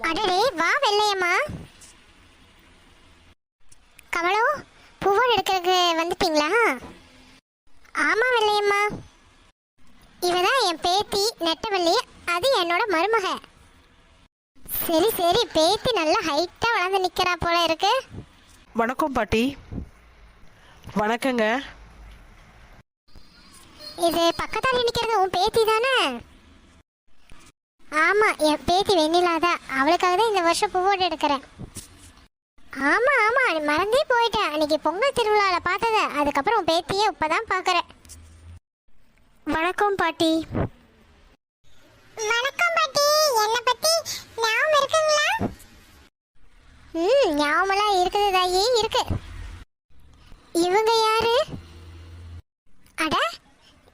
அடடே வா வெள்ளையம்மா. கமலோ, பூவோடு எடுக்கிறதுக்கு வந்துட்டீங்களா? ஆமா வெள்ளையம்மா, இவதான் என் பேத்தி நெட்டவள்ளி, அது என்னோட மருமக. சரி சரி, பேத்தி நல்லா ஹைட்டா வளர்ந்து நிக்கிறா போல இருக்கு. வணக்கம் பாட்டி. வணக்கங்க. இது பக்கத்தால நிக்கிறது உன் பேத்தி தானே? ஆமா, என் பேத்தி வெண்ணிலாதான். அவளுக்காக தான் இந்த வருஷம் பூவோடு எடுக்கிறேன். ஆமா ஆமா, மறந்தே போயிட்டேன். அன்னைக்கு பொங்கல் திருவிழாவில் பார்த்தத, அதுக்கப்புறம் உன் பேத்தியே இப்பதான் பார்க்குறேன். வணக்கம் பாட்டி. வணக்கம் பாட்டி. என்னை பத்தி ஞாபகம் இருக்குங்களா? ஞாபகமெல்லாம் இருக்குது தாயி, இருக்கு. இவங்க யாரு? அட,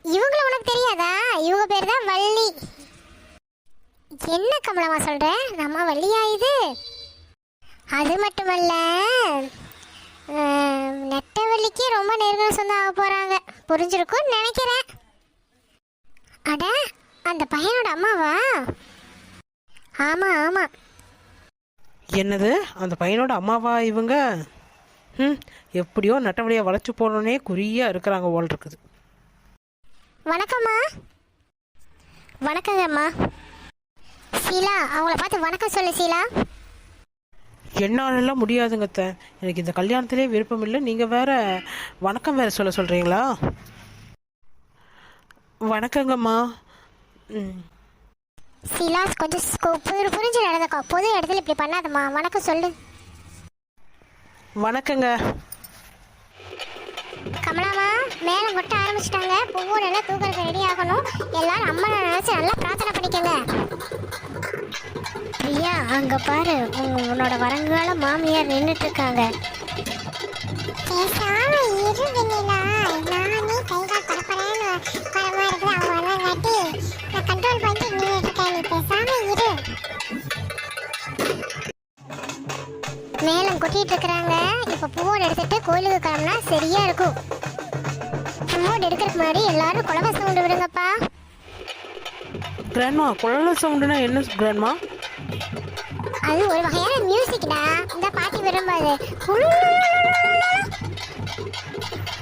இவங்கள உனக்கு தெரியாதா? இவங்க பேர் தான் வள்ளி. என்ன கமலமா சொல்ற? நம்ம வள்ளியா இது? அது மட்டுமல்ல, நெட்டவள்ளிக்கு ரொம்ப நெருங்கின சொந்தம் ஆக போறாங்க. புரிஞ்சிருக்கும்னு நினைக்கிறேன். அட, அந்த பையனோட அம்மாவா? ஆமா ஆமா. என்னது, அந்த பையனோட அம்மாவா இவங்க? எப்படியோ நட்டவழியை வளைச்சு போடணுன்னே குறியா இருக்கிறாங்க போல் இருக்குது. வணக்கம்மா. வணக்கங்கம்மா. சீலா, அவங்கள பார்த்து வணக்கம் சொல்லு சீலா. என்னாலெல்லாம் முடியாதுங்க அத்தை. எனக்கு இந்த கல்யாணத்திலே விருப்பம் இல்லை. நீங்கள் வேற வணக்கம் வேற சொல்கிறீங்களா? வணக்கங்கம்மா. சீலா, கொஞ்சம் புரிஞ்சு நடந்துக்கோ. பொது இடத்துல இப்படி பண்ணாதம்மா. வணக்கம் சொல்லு. வணக்கங்க. கமலாமா, மேலே கொட்ட ஆரம்பிச்சிட்டாங்க. பூவோட எல்லாம் தூக்கறதுக்கு ரெடி ஆகணும். எல்லாரும் அம்மா நினைச்சு நல்லா பிரார்த்தனை பண்ணிக்கோங்க. பிரியா, அங்க பாரு, உன்னோட வருங்கால மாமியார் நின்றுட்டு இருக்காங்க. மேலம் கொட்டிட்டு இருக்கிறாங்க. இப்ப பூவோடு எடுத்துட்டு கோயிலுக்கு கிளம்புனா சரியா இருக்கும். பூவோடு எடுக்கிறதுக்கு முன்னாடி எல்லாரும் குழவை சவுண்டு விடுங்கப்பா. கிராண்ட்மா, குழந்தை சவுண்டுனா என்ன கிராண்ட்மா? அது ஒரு வகையான மியூசிக்டா. இந்த பாட்டி விரும்பாது.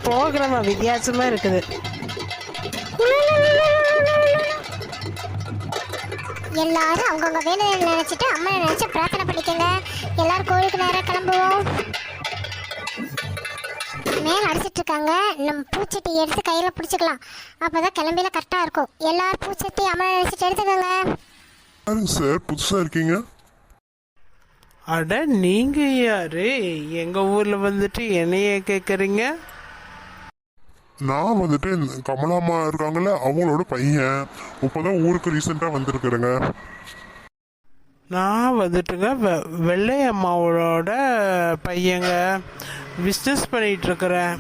ப்ரோக்ராமா வித்தியாசமா இருக்குது. எல்லாரும் அவங்கவுங்க வேலையை நினைச்சிட்டு அம்மனை நினைச்சு பிரார்த்தனை பண்ணிக்கோங்க. எல்லாரும் கோயிலுக்கு நேரம் கிளம்புவோம். மேல அடிச்சிட்டு இருக்காங்க. நம்ம பூச்சட்டி எடுத்து கையில பிடிச்சிக்கலாம். அப்பதான் கிளம்பில கரெக்டா இருக்கும். எல்லாரும் பூச்சட்டி அம்மனை நினைச்சிட்டு எடுத்துக்கோங்க. சார், புதுசா இருக்கீங்க? அட, நீங்க யாரு? எங்க ஊர்ல வந்துட்டு என்னைய கேக்குறீங்க? நான் வந்துட்டு கமலாமா இருக்காங்கல்ல, அவங்களோட பையன். இப்போதான் ஊருக்கு ரீசெண்டா வந்திருக்கிறேங்க. நான் வந்துட்டுங்க வெள்ளை அம்மாவோட பையங்க. பிஸ்னஸ் பண்ணிட்டு இருக்கிறேன்.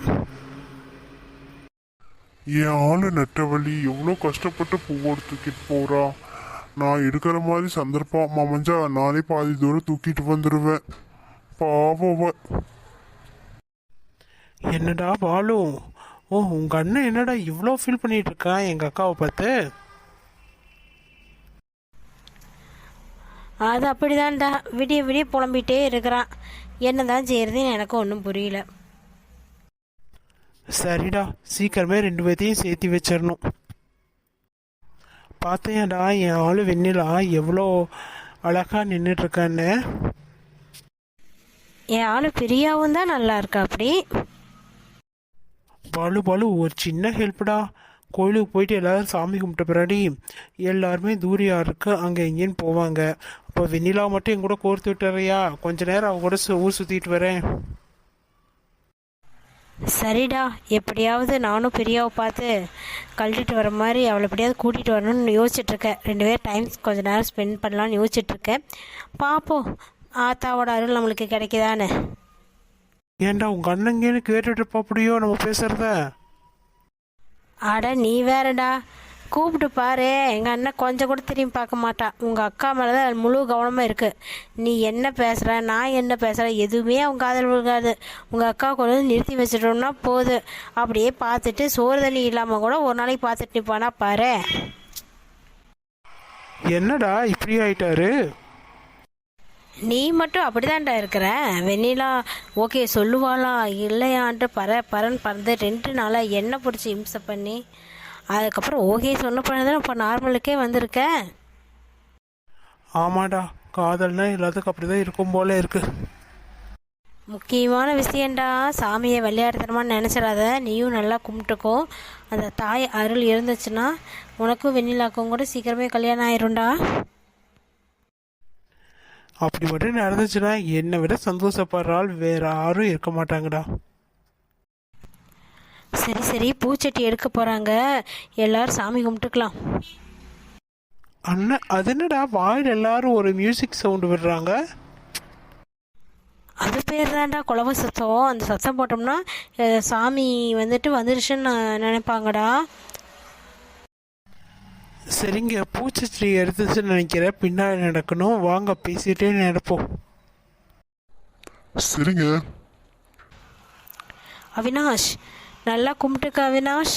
என் ஆளு நெட்டவழி எவ்வளோ கஷ்டப்பட்டு பூவோடு தூக்கிட்டு போறா. நான் எடுக்கிற மாதிரி சந்தர்ப்பம் அமைஞ்சா நானே பாதி தூரம் தூக்கிட்டு வந்துடுவேன். பாவவ. என்னடா பாலு, உங்க அண்ணன் என்னடா இவ்வளோ ஃபீல் பண்ணிட்டு இருக்கான் எங்க அக்காவை பார்த்து? அது அப்படிதான்டா, விடிய விடிய புலம்பிகிட்டே இருக்கிறான். என்னதான் செய்யறதுன்னு எனக்கு ஒன்றும் புரியல. சரிடா, சீக்கிரமே 2 பேர்த்தையும் சேர்த்து வச்சிடணும். பார்த்தேன்டா, என் ஆளு வெண்ணிலா எவ்வளோ அழகா நின்றுட்டு இருக்கான்னு. என் ஆளு பிரியாவும் தான் நல்லா இருக்கா. அப்படி பாலு பாலு, ஒரு சின்ன ஹெல்ப்டா. கோயிலுக்கு போயிட்டு எல்லாரும் சாமி கும்பிட்ட பின்னாடி எல்லாருமே தூரியா இருக்கு அங்கே இங்கேன்னு போவாங்க. அப்போ வெண்ணிலா மட்டும் என் கூட கோர்த்து விட்டுறியா? கொஞ்ச நேரம் அவங்க கூட ஊர் சுற்றிட்டு வரேன். சரிடா, எப்படியாவது நானும் பிரியாவை பார்த்து கழட்டிட்டு வர மாதிரி அவளை எப்படியாவது கூட்டிகிட்டு வரணும்னு யோசிச்சுட்ருக்கேன். 2 பேர் டைம் கொஞ்ச நேரம் ஸ்பெண்ட் பண்ணலான்னு யோசிச்சுட்ருக்கேன். பார்ப்போம் ஆத்தாவோட அருள் நம்மளுக்கு கிடைக்குதானே. ஏன்டா, உங்கள் அண்ணங்கன்னு கேட்டுட்டு இருப்பா அப்படியோ நம்ம பேசுகிறத? அட நீ வேறடா, கூப்பிட்டு பாரு. எங்கள் அண்ணன் கொஞ்சம் கூட திரும்பி பார்க்க மாட்டான். உங்கள் அக்கா மேலே தான் முழு கவனமாக இருக்குது. நீ என்ன பேசுகிற, நான் என்ன பேசுகிறேன், எதுவுமே அவங்க காதல் விழுகாது. உங்கள் அக்கா கொண்டு வந்து நிறுத்தி வச்சிட்டோம்னா போகுது. அப்படியே பார்த்துட்டு சோறு தண்ணி இல்லாமல் கூட ஒரு நாளைக்கு பார்த்துட்டு நிற்பானா பாரு. என்னடா இப்படி ஆயிட்டாரு? நீ மட்டும் அப்படிதான்டா இருக்கிற. வெண்ணிலா ஓகே சொல்லுவாளா இல்லையான்ட்டு பரன் பறந்து 2 நாளாக என்ன பிடிச்சி இம்சை பண்ணி அதுக்கப்புறம் ஓகே சொன்ன பண்ணதான் இப்போ நார்மலுக்கே வந்திருக்க. ஆமாடா, காதல்னா எல்லாத்துக்கும் அப்படிதான் இருக்கும் போல இருக்கு. முக்கியமான விஷயம்டா, சாமியை விளையாடுத்தனமான்னு நினச்சிடாத. நீயும் நல்லா கும்பிட்டுக்கோ. அந்த தாய் அருள் இருந்துச்சுன்னா உனக்கும் வெண்ணிலாக்கும் கூட சீக்கிரமே கல்யாணம் ஆயிரும்டா. அப்படி மட்டும் நடந்துச்சுன்னா என்னை விட சந்தோஷப்படுறாள் வேற யாரும் இருக்க மாட்டாங்கடா. சரி சரி, பூச்சட்டி எடுக்க போகிறாங்க, எல்லாரும் சாமி கும்பிட்டுக்கலாம். அண்ணன் அது என்னடா வாயில் எல்லாரும் ஒரு மியூசிக் சவுண்டு விடுறாங்க? அது பேர் தான்டா குலவ சத்தம். அந்த சத்தம் போட்டோம்னா சாமி வந்துருச்சுன்னு நினைப்பாங்கடா. சரிங்க, பூச்செடி எடுத்துச்சுன்னு நினைக்கிறேன். பின்னாடி நடக்கணும், வாங்க பேசிட்டே நடப்போம். சரிங்க. அவினாஷ் நல்லா கும்பிட்டுக்க அவினாஷ்.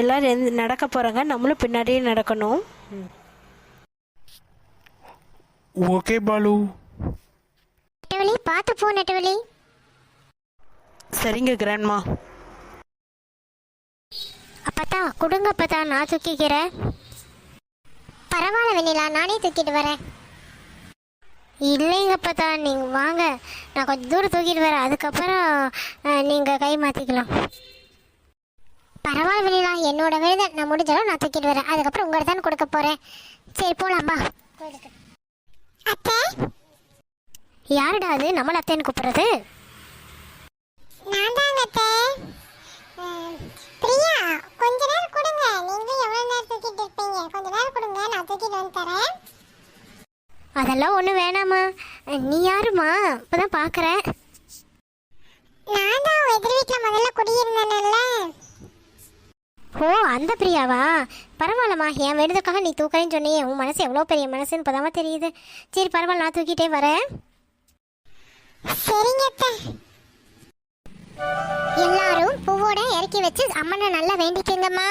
எல்லாரும் நடக்க போகிறாங்க, நம்மளும் பின்னாடியே நடக்கணும். ஓகே பாலு. நெட்டவழி பார்த்து போ நெட்டவழி. சரிங்க கிராண்ட்மா. அப்பத்தா கொடுங்க அப்பத்தா, நான் தூக்கிக்கிறேன். பரவாயில்ல வெண்ணிலா, நானே தூக்கிட்டு வரேன். இல்லைங்க அப்பத்தா, நீங்கள் வாங்க, நான் கொஞ்சம் தூரம் தூக்கிட்டு வரேன், அதுக்கப்புறம் நீங்கள் கை மாற்றிக்கலாம். பரவாயில்ல வெண்ணிலா, என்னோட வேலை நான் முடிஞ்சாலும் நான் தூக்கிட்டு வரேன், அதுக்கப்புறம் உங்கள்கிட்ட தான் கொடுக்க போகிறேன். சரி போலாம்பா. அத்தை யாருடா அது நம்மள அத்தைன்னு கூப்பிடுறது? நான் தாங்க அத்தை. பிரியா கொஞ்ச நேரம் கொடுங்க, நீங்க எவ்வளவு நேரம் தூக்கிட்டு இருப்பீங்க, கொஞ்ச நேரம் கொடுங்க, நான் தூக்கிட்டு வந்து தரேன். அதெல்லாம் ஒன்றும் வேணாமா. நீ யாருமா? இப்பதான் பார்க்குறேன். நான் தான் எதிர் வீட்டில் முதல்ல குடியிருந்தேன்ல. ஓ அந்த பிரியாவா? பரவாயில்லம்மா, என் விடுதற்காக நீ தூக்கறேன்னு சொன்னியே, உன் மனசு எவ்வளோ பெரிய மனசுன்னு இப்போதாம்மா தெரியுது. சரி பரவாயில்ல, நான் தூக்கிட்டே வரேன். சரிங்க அத்தை. எல்லாரும் பூவோட இறக்கி வச்சு அம்மனை நல்லா வேண்டிக்கங்கம்மா.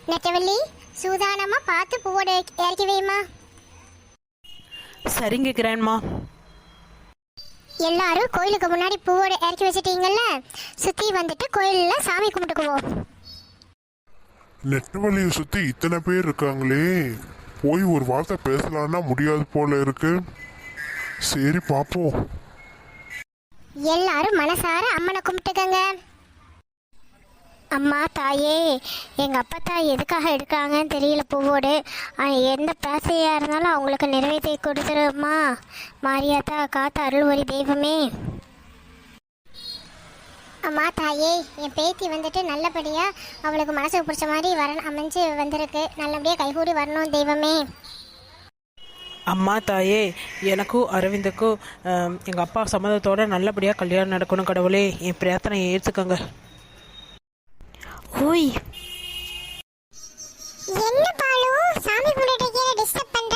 நெட்டவள்ளி சூதானமா பார்த்து பூவோட இறக்கி வைமா. சரிங்க கிராண்ட்மா. எல்லாரும் கோயிலுக்கு முன்னாடி பூவோட இறக்கி வச்சிட்டீங்கல்ல, சுத்தி வந்துட்டு கோயில்ல சாமி கும்பிட்டுக்குவோம். நெட்டவழியை சுத்தி இத்தனை பேர் இருக்காங்களே, போய் ஒரு வார்த்தை பேசலான்னா முடியாது போல இருக்கு. சரி பாப்போம். எல்லாரும் மனசார அம்மனை கும்பிட்டுக்கங்க. அம்மா தாயே, எங்கள் அப்பா தாய் எதுக்காக எடுக்காங்கன்னு தெரியல பூவோடு. எந்த பேசையாக இருந்தாலும் அவங்களுக்கு நிறைவேற்றி கொடுத்துருமா. மாரியாத்தா காத்த அருள்வரி தெய்வமே. அம்மா தாயே, என் பேத்தி வந்துட்டு நல்லபடியாக அவளுக்கு மனசுக்கு பிடிச்ச மாதிரி அமைஞ்சு வந்திருக்கு, நல்லபடியாக கைகூடி வரணும் தெய்வமே. அம்மா தாயே, எனக்கும் அரவிந்துக்கும் எங்கள் அப்பா சம்மதத்தோட நல்லபடியாக கல்யாணம் நடக்கணும் கடவுளே, என் பிரார்த்தனை ஏற்றுக்கோங்க. ஓய் என்ன பாலு, சாமி கும்பிட்டு டிஸ்டர்ப் பண்ற?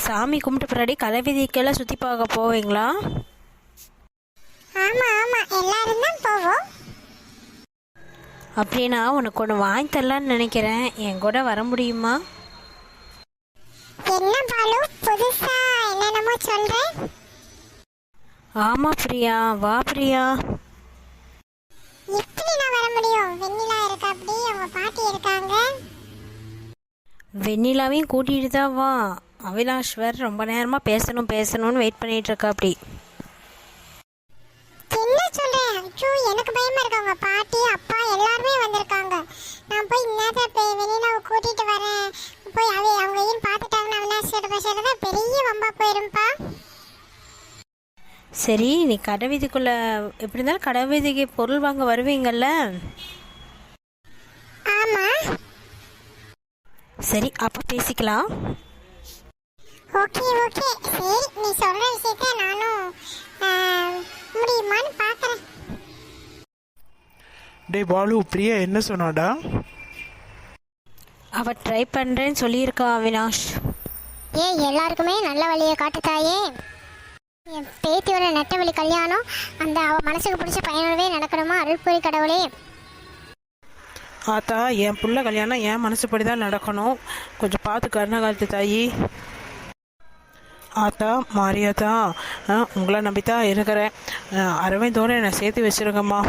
சாமி கும்பிட்டு பின்னாடி கலை வீதிக்கெல்லாம் சுற்றி பார்க்க போவீங்களா? ஆமா ஆமா, எல்லாரும் தான் போவோம். அப்படின்னா உனக்கு ஒன்று வாங்கி தரலான்னு நினைக்கிறேன், என் கூட வர முடியுமா? என்ன பாலு புதுசா என்னென்னமோ சொல்ற? ஆமா பிரியா, வா பிரியா. எப்படி நான் வர முடியும்? வெண்ணிலா இருக்கா, அப்படி அவங்க பாட்டி இருக்காங்க. வெண்ணிலாவையும் கூட்டிகிட்டு தான் வா. அவினாஷ்வர் ரொம்ப நேரமாக பேசணும்னு வெயிட் பண்ணிட்டு இருக்கா. அப்படி என்ன சொல்றேன்? ஐயோ எனக்கு பயமா இருக்கு. அவங்க பாட்டி அப்பா எல்லாருமே வந்திருக்காங்க. நான் போய் இன்னத்த வெண்ணிலாவை கூட்டிட்டு வரேன். போய் அவங்க ஏன் பார்த்துட்டாங்கன்னா அவினாஷோட பேசுறதா பெரிய வம்பா போயிரும்பா. சரி, நீ கடை வீதிக்குள்ளே எப்படி இருந்தாலும் கடை வீதிக்கு பொருள் வாங்க வருவீங்கல்ல? ஆமா. சரி, அப்போ பேசிக்கலாம். ஓகே ஓகே, சரி நீ சொல்ற விஷயத்த நானும் முடியுமான்னு பார்க்குறேன். டே பாலு, பிரியா என்ன சொன்னாடா? அவ ட்ரை பண்ணுறேன்னு சொல்லியிருக்கா அவினாஷ். எல்லாருக்குமே நல்ல வழியை காட்டுத்தாயே. என் பேத்தியோட நெட்டவழி கல்யாணம் அந்த அவ மனசுக்கு பிடிச்ச பையனோடவே நடக்கணுமா. அருள்புரி கடவுளே. ஆத்தா, என் புள்ள கல்யாணம் என் மனசுப்படி தான் நடக்கணும். கொஞ்சம் பார்த்து கருணை காலத்து தாயி. ஆத்தா, மாரியாத்தா, உங்களை நம்பித்தான் இருக்கிறேன். அரவிந்தோடு என்னை சேர்த்து வச்சுருங்கம்மா.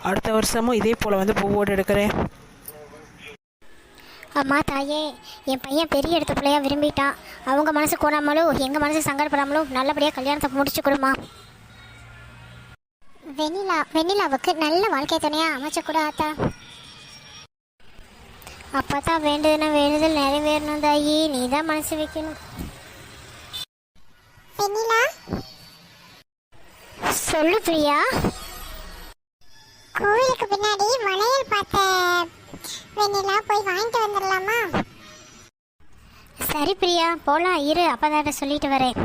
அடுத்த வருஷமும் இதே போல் வந்து பூவோடு எடுக்கிறேன். அம்மா தாயே, என் பையன் பெரிய இடத்து பிள்ளையா விரும்பிட்டான். அவங்க மனசு கோணாமலும் எங்கள் மனசு சங்கடப்படாமலும் நல்லபடியாக கல்யாணத்தை முடிச்சு கொடுமா. வெண்ணிலாவுக்கு நல்ல வாழ்க்கை துணையாக அமைச்ச கூட ஆத்தா. அப்போ தான் வேண்டுதல் நிறைவேறணும் தாயி. நீ தான் மனசு வைக்கணும். வெண்ணிலா, சொல்லு பிரியா. கோவிலுக்கு பின்னாடி வளையல் பார்த்த வெண்ணிலா, போய் வாங்கிட்டு வந்துடலாமா? சரி பிரியா, போலாம். இரு, அப்பதாட்ட சொல்லிட்டு வரேன்.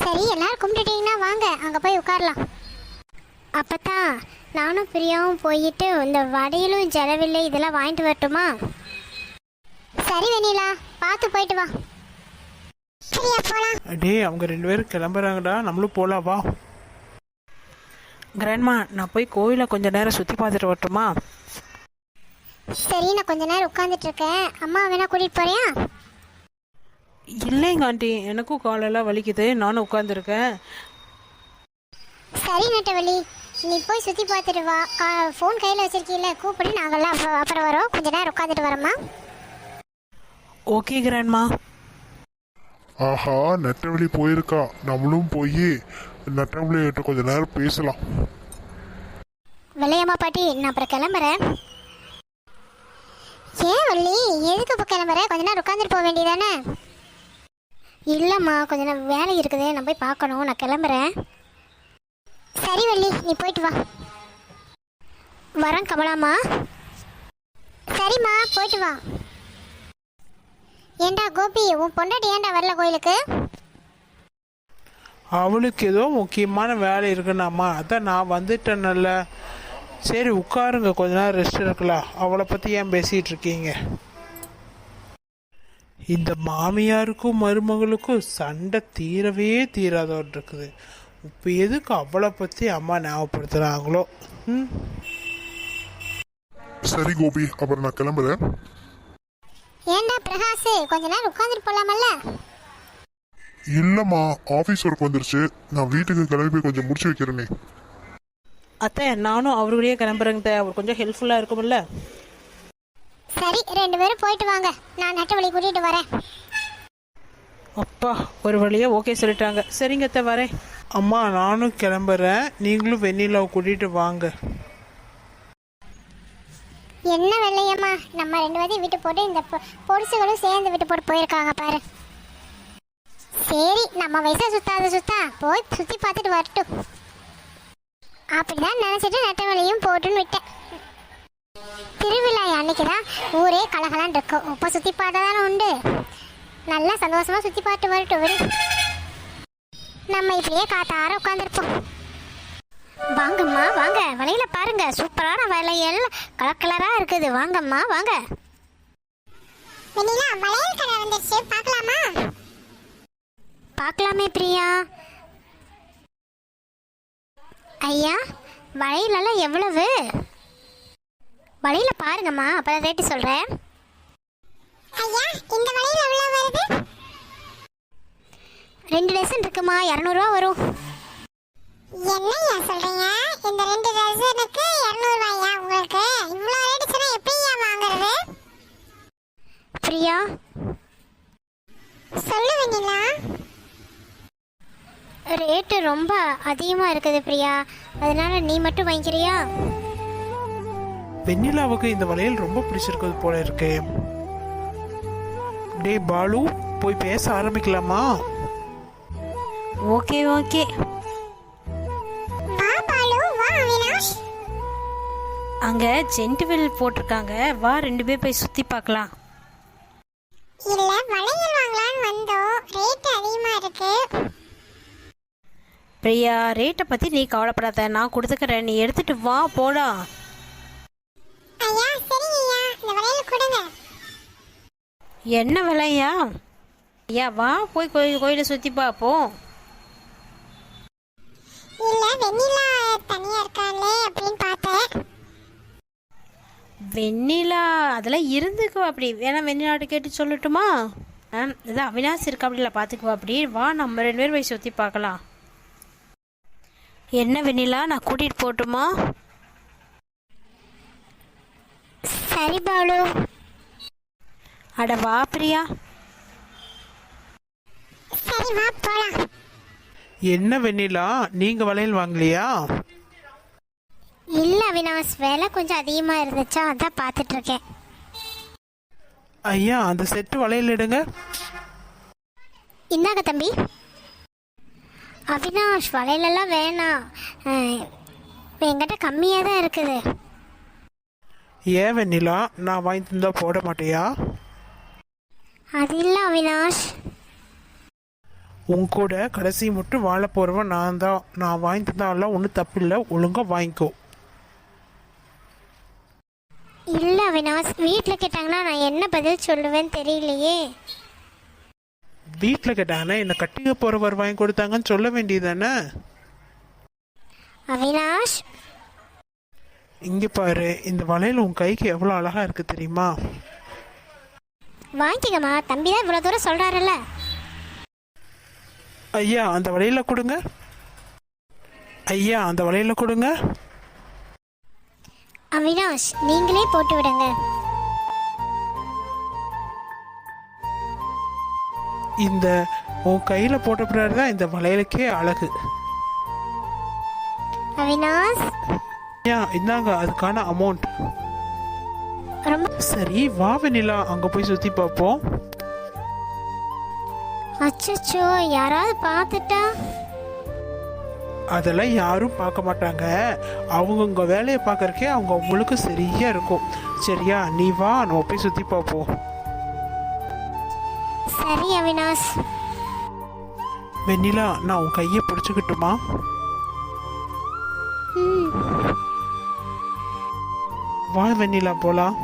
சரி, எல்லாரும் கும்பிட்டுட்டீங்கன்னா வாங்க, அங்கே போய் உட்காரலாம். அப்பதான் நானும் பிரியாவும் போயிட்டு இந்த வடையிலும் ஜலவில்லை இதெல்லாம் வாங்கிட்டு வரட்டுமா? சரி வெண்ணிலா, பார்த்து போயிட்டு வா. பிரியா, போலாம். டே, அவங்க 2 பேரும் கிளம்புறாங்கடா, நம்மளும் போலாம் வா. கிராண்ட்மா, நான் போய் கோயிலை கொஞ்ச நேரம் சுற்றி பார்த்துட்டு வரட்டுமா? சரி, நான் கொஞ்ச நேரம் உட்காந்துட்டு இருக்கேன். அம்மா வேணா கூட்டிட்டு போறியா? இல்லைங்க ஆண்டி, எனக்கும் காலெல்லாம் வலிக்குது, நானும் உட்காந்துருக்கேன். சரி நெட்டவள்ளி, நீ போய் சுற்றி பார்த்துட்டு வா. ஃபோன் கையில் வச்சிருக்கீல்ல, கூப்பிடு. நாங்கள்லாம் அப்புறம் வரோம். கொஞ்ச நேரம் உட்காந்துட்டு வரோம்மா. Okay grandma. ஆஹா, நெட்டவழி போயிருக்கா. நம்மளும் போய் நெட்டவழியிட்ட கொஞ்ச நேரம் பேசலாம். வெள்ளையம்மா பாட்டி, நான் அப்புறம் கிளம்புறேன். ஏன் வள்ளி, எதுக்கு இப்போ கிளம்புற? கொஞ்ச நேரம் உட்காந்துட்டு போக வேண்டியதானே? இல்லைம்மா, கொஞ்ச நேரம் வேலை இருக்குது, நான் போய் பார்க்கணும். நான் கிளம்புறேன். சரி வள்ளி, நீ போயிட்டு வா. வரேன் கமலாம்மா. சரிம்மா, போயிட்டு வா. ஏண்டா கோபி, உன் பொண்டாட்டி ஏண்டா வரல கோயிலுக்கு? அவளுக்கு ஏதோ முக்கியமான வேலை இருக்குன்னாம்மா, அதான் நான் வந்துட்டேன்ல. சரி உட்காருங்க, கொஞ்ச நேரம் ரெஸ்ட் எடுக்கலாம். அவளை பற்றி ஏன் பேசிகிட்டு இருக்கீங்க? இந்த மாமியாருக்கும் மருமகளுக்கும் சண்டை தீரவே தீராதோடு இருக்குது. இப்போ எதுக்கு அவளை பற்றி அம்மா ஞாபகப்படுத்துகிறாங்களோ? சரி கோபி, அப்புறம் நான் கிளம்புறேன். ஏண்டா பிரகாஷ், கொஞ்ச நேரம் உட்காந்துட்டு போலாமல்ல? இல்லம்மா, ஆபீஸ் ஒர்க் வந்துருச்சு. நான் வீட்டுக்கு கிளம்பி கொஞ்சம் முடிச்சு வைக்கிறேனே. அத்தை, நானும் அவருடைய கிளம்புறேங்க. அவர் கொஞ்சம் ஹெல்ப்ஃபுல்லாக இருக்கும்ல. சரி, 2 பேரும் போயிட்டு வாங்க. நான் நெட்டவழி கூட்டிட்டு வரேன். அப்பா, ஒரு வழியாக ஓகே சொல்லிட்டாங்க. சரிங்க அத்தை, வரேன். அம்மா, நானும் கிளம்புறேன். நீங்களும் வெண்ணிலாவை கூட்டிகிட்டு வாங்க. என்ன வெள்ளையம்மா, நம்ம 2 பேரையும் விட்டு போட்டு இந்த பொடிசுகளும் சேர்ந்து விட்டு போட்டு போயிருக்காங்க பாரு. சரி, நம்ம வயசை சுத்தா போய் சுற்றி பார்த்துட்டு வரட்டும். அப்படிதான் நினச்சிட்டு நெட்டவழியும் போட்டுன்னு விட்டேன். திருவிழா அன்னைக்கு தான் ஊரே கலகலான் இருக்கும். இப்போ சுற்றி பார்த்தா தானே உண்டு. நல்லா சந்தோஷமாக சுற்றி பார்த்து வரட்டும். விடு, நம்ம இப்படியே காத்தார உட்காந்துருப்போம். வாங்கம்மா வாங்க, வளையல பாருங்க, சூப்பரான வளையல், கலர் கலரா இருக்குது. வாங்கம்மா வாங்க. வெண்ணிலா, வளையல் கடை வந்துருச்சு, பார்க்கலாமா? பார்க்கலாமே பிரியா. ஐயா, வளையலெல்லாம் எவ்வளவு? வளையல பாருங்கம்மா, அப்புறம் ரேட்டு சொல்றேன். ஐயா, இந்த வளையல் எவ்வளவு வருது? 2 டசன் இருக்குமா, 200 ரூபா வரும். என்னையா சொல்றீங்க? இந்த 2 டசனுக்கு 200 ரூபாயா உங்களுக்கு? இவ்வளவு ரேட் சொன்னா எப்படியா வாங்குறது? பிரியா, சொல்லு வெண்ணிலா. ரேட்டு ரொம்ப அதிகமா இருக்குது பிரியா, அதனால நீ மட்டும் வாங்கிக்கிறியா? வெண்ணிலாவுக்கு இந்த வளையல் ரொம்ப பிடிச்சிருக்குது போல இருக்கே. டே பாலு, போய் பேச ஆரம்பிக்கலாமா? Okay okay. வா பாலு, வா அவினாஷ். அங்கே ஜென்டிவில் போட்டிருக்காங்க, வா 2 பேர் போய் சுற்றி பார்க்கலாம். இல்ல, வளையல் வாங்கலாம்னு வந்தோம், ரேட் அதிகமா இருக்கு. பிரியா, ரேட்டை பற்றி நீ கவலைப்படாத, நான் கொடுத்துக்கிறேன். நீ எடுத்துட்டு வா, போலாம். ஐயா, சரிங்கய்யா, இந்த வளையல் கொடுங்க. என்ன விலையா? ஐயா, வா போய் கோயிலை சுற்றி பார்ப்போம். இல்ல, வெண்ணிலா தனியா இருக்காளே அப்படின்னு பார்த்தேன். வெண்ணிலா அதெல்லாம் இருந்துக்குவா அப்படி. வேணா வெண்ணிலாட்ட கேட்டு சொல்லட்டுமா? இதான் அவினாஷ் இருக்கா அப்படில பார்த்துக்குவா அப்படி. வா நம்ம 2 பேரும் போய் சுற்றி பார்க்கலாம். என்ன வெண்ணிலா, நான் கூட்டிகிட்டு போகட்டுமா? சரி பாலு. அட வா பிரியா. சரி வா போலாம். என்ன வெண்ணிலா, நீங்க வளையல் வாங்கலையா? இல்ல அவினாஷ், விலை கொஞ்சம் அதிகமா இருந்துச்சா, அதான் பார்த்துட்டு இருக்கேன். ஐயா, அந்த செட்டு வளையல் எடுங்க. இந்தாங்க தம்பி. அவினாஷ், வளையலெல்லாம் வேணாம், என்கிட்ட கம்மியாக தான் இருக்குது. ஏன் வெண்ணிலா, நான் வாங்கி தந்தா போட மாட்டேயா? அது இல்லை அவினாஷ். உன் கூட கடைசி மட்டும் வாழ போறவன் நான் தான். நான் வாங்கி தந்தாலாம் ஒன்றும் தப்பு இல்லை, ஒழுங்கா வாங்கிக்கோ. இல்லை அவினாஷ், வீட்டில் கேட்டாங்கன்னா நான் என்ன பதில் சொல்லுவேன்னு தெரியலையே. வீட்டில் கேட்டாங்கன்னா என்ன கட்டிக்க போறவர் வாங்கி கொடுத்தாங்கன்னு சொல்ல வேண்டியதானே? அவினாஷ், இங்க பாரு, இந்த வளையல் உன் கைக்கு எவ்வளோ அழகா இருக்கு தெரியுமா? வாங்கிக்கம்மா, தம்பி தான் இவ்வளோ தூரம் சொல்கிறாருல்ல. ஐயா, அந்த வளையல கொடுங்க. ஐயா, அந்த வளையல கொடுங்க. அவினாஷ், நீங்களே போட்டு விடுங்க. இந்த உன் கையில போட்ட பிறகு தான் இந்த வளையலுக்கே அழகு. அவினாஷ், ஐயா, இந்தாங்க அதுக்கான அமௌண்ட். ரொம்ப சரி, வா வெண்ணிலா, அங்க போய் சுத்தி பார்ப்போம். அச்சச்சோ, யாராவது பார்த்துட்டா? அதெல்லாம் யாரும் பார்க்க மாட்டாங்க. அவங்கவுங்க வேலையை பார்க்கறக்கே அவங்க அவங்களுக்கு சரியா இருக்கும். சரியா, நீ வா, நம்ம போய் சுத்தி பார்ப்போம். சரி அவினாஷ். வெண்ணிலா, நான் உன் கையை பிடிச்சுக்கிட்டுமா? ம். வா வெண்ணிலா, போலாம்.